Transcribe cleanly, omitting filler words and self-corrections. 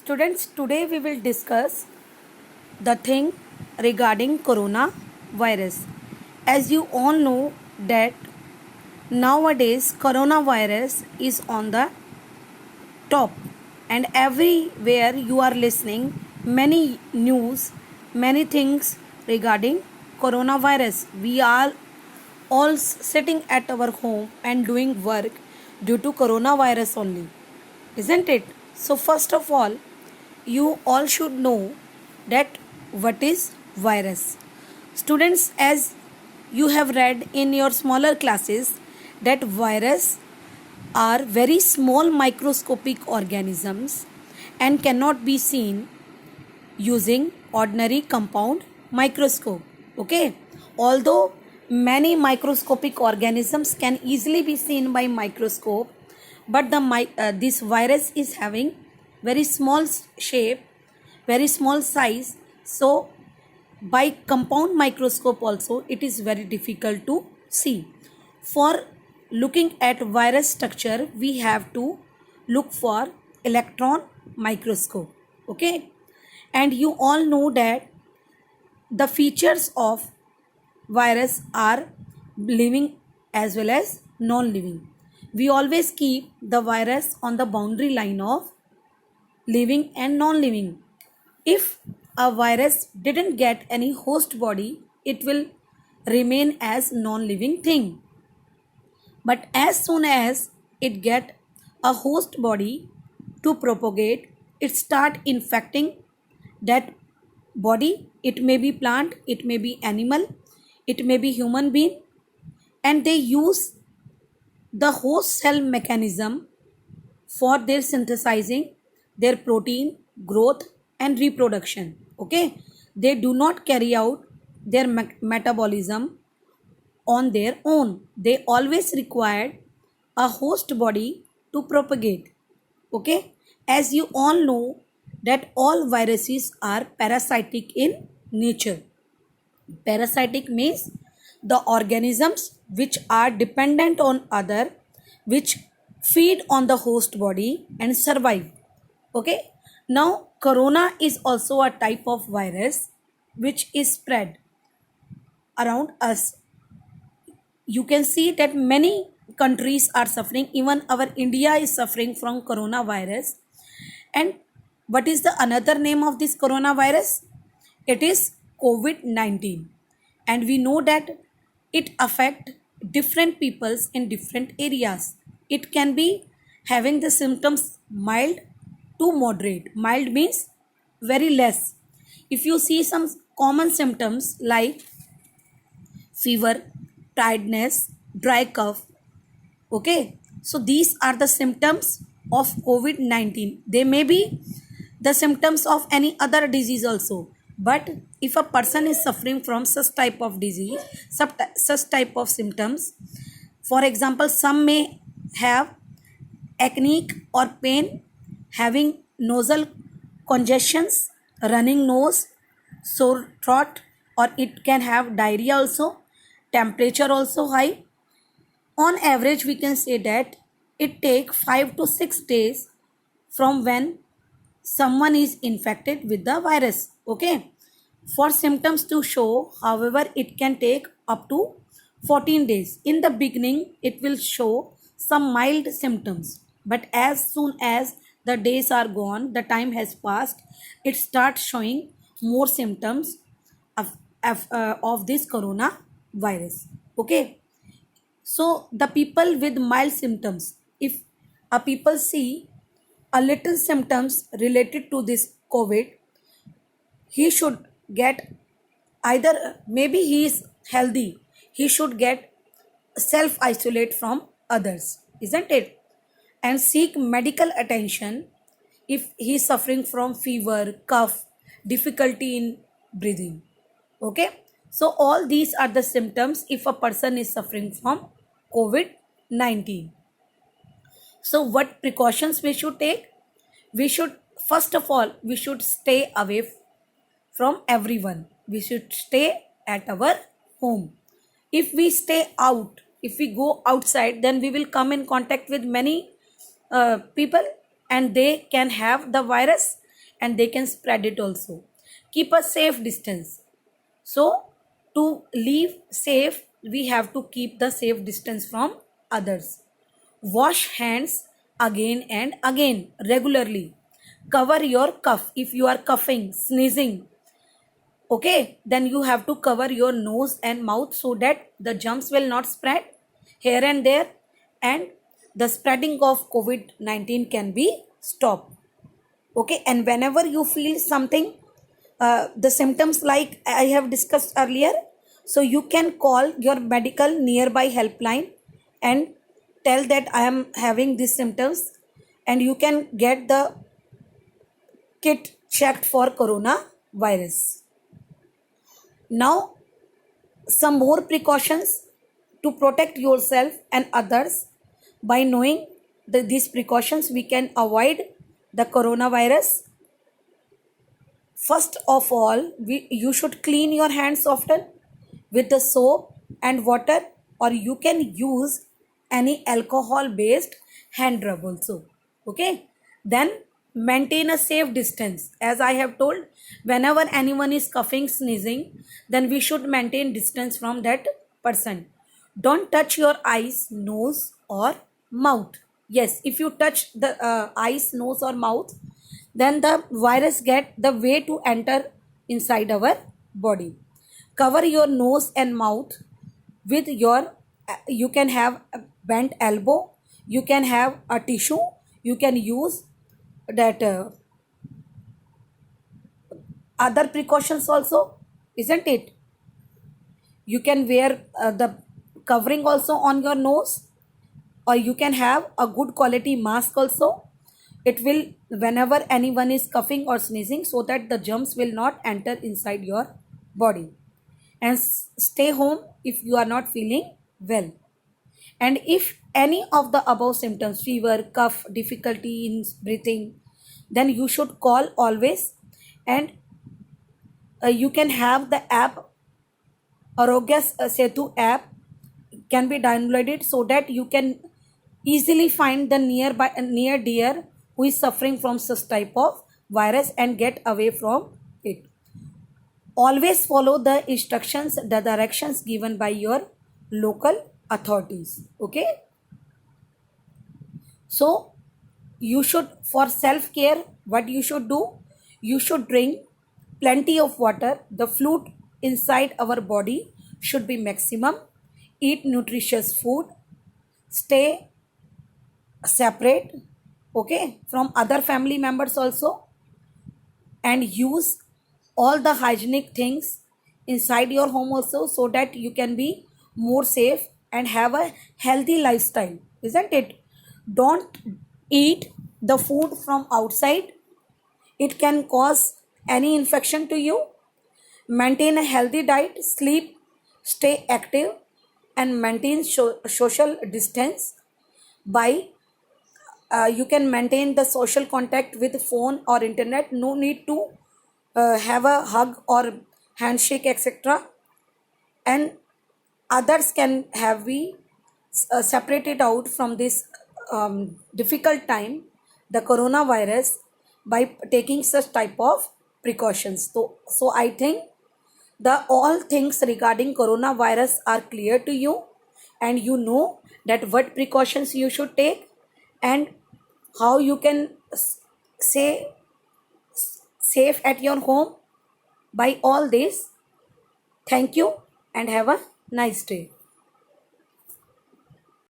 Students, today we will discuss the thing regarding coronavirus. As you all know that nowadays coronavirus is on the top, and everywhere you are listening many news, many things regarding coronavirus. We are all sitting at our home and doing work due to coronavirus only, isn't it? So first of all, you all should know that what is virus. Students, as you have read in your smaller classes, that virus are very small microscopic organisms and cannot be seen using ordinary compound microscope. Okay, although many microscopic organisms can easily be seen by microscope, but this virus is having very small shape, very small size, so by compound microscope also it is very difficult to see. For looking at virus structure, we have to look for electron microscope. Okay, and you all know that the features of virus are living as well as non-living. We always keep the virus on the boundary line of living and non-living. If a virus didn't get any host body, it will remain as non-living thing. But as soon as it get a host body to propagate, it start infecting that body. It may be plant, it may be animal, it may be human being, and they use the host cell mechanism for their synthesizing their protein, growth and reproduction. Okay, they do not carry out their metabolism on their own. They always required a host body to propagate. Okay, as you all know that all viruses are parasitic in nature. Parasitic means the organisms which are dependent on other, which feed on the host body and survive. Okay, now corona is also a type of virus which is spread around us. You can see that many countries are suffering, even our India is suffering from coronavirus. And what is the another name of this coronavirus? It is COVID-19, and we know that it affect different peoples in different areas. It can be having the symptoms mild to moderate. Mild means very less. If you see some common symptoms like fever, tiredness, dry cough, okay, so these are the symptoms of COVID-19. They may be the symptoms of any other disease also, but if a person is suffering from such type of disease, such type of symptoms, for example, some may have acne or pain, having nasal congestions, running nose, sore throat, or it can have diarrhea also, temperature also high. On average, we can say that it takes 5 to 6 days from when someone is infected with the virus. Okay, for symptoms to show, however, it can take up to 14 days. In the beginning, it will show some mild symptoms, but as soon as the days are gone, the time has passed, it starts showing more symptoms of this coronavirus. Okay, so the people with mild symptoms, if a people see a little symptoms related to this COVID, he should get either, maybe he is healthy, he should get self isolate from others, isn't it? And seek medical attention if he is suffering from fever, cough, difficulty in breathing. Okay, so all these are the symptoms if a person is suffering from COVID-19. So what precautions we should take? We should, first of all, we should stay away from everyone. We should stay at our home. If we stay out, if we go outside, then we will come in contact with many people and they can have the virus, and they can spread it also. Keep a safe distance. So to live safe, we have to keep the safe distance from others. Wash hands again and again regularly. Cover your cough. If you are coughing, sneezing, okay, then you have to cover your nose and mouth so that the germs will not spread here and there, and the spreading of COVID-19 can be stopped. Okay, and whenever you feel something, the symptoms like I have discussed earlier, so you can call your medical nearby helpline and tell that I am having these symptoms, and you can get the kit checked for coronavirus. Now, some more precautions to protect yourself and others. By knowing these precautions, we can avoid the coronavirus. First of all, you should clean your hands often with the soap and water, or you can use any alcohol based hand rub also. Okay, then maintain a safe distance. As I have told, whenever anyone is coughing, sneezing, then we should maintain distance from that person. Don't touch your eyes, nose, or mouth. Yes, if you touch the eyes, nose, or mouth, then the virus get the way to enter inside our body. Cover your nose and mouth with your, you can have a bent elbow, you can have a tissue, you can use that other precautions also, isn't it? You can wear the covering also on your nose, or you can have a good quality mask also. It will, whenever anyone is coughing or sneezing, so that the germs will not enter inside your body. And stay home if you are not feeling well. And if any of the above symptoms, fever, cough, difficulty in breathing, then you should call always. And you can have the app, Arogya Setu app can be downloaded, so that you can easily find the near dear who is suffering from such type of virus and get away from it. Always follow the instructions, the directions given by your local authorities. Okay, so you should, for self care, what you should do, you should drink plenty of water. The fluid inside our body should be maximum. Eat nutritious food. Stay separate, okay, from other family members also, and use all the hygienic things inside your home also, so that you can be more safe and have a healthy lifestyle, isn't it? Don't eat the food from outside, it can cause any infection to you. Maintain a healthy diet, sleep, stay active, and maintain social distance. By you can maintain the social contact with phone or internet, no need to have a hug or handshake, etc. And others can have be separated out from this difficult time, the coronavirus, by taking such type of precautions. So I think the all things regarding coronavirus are clear to you, and you know that what precautions you should take and how you can say safe at your home by all this. Thank you and have a nice day.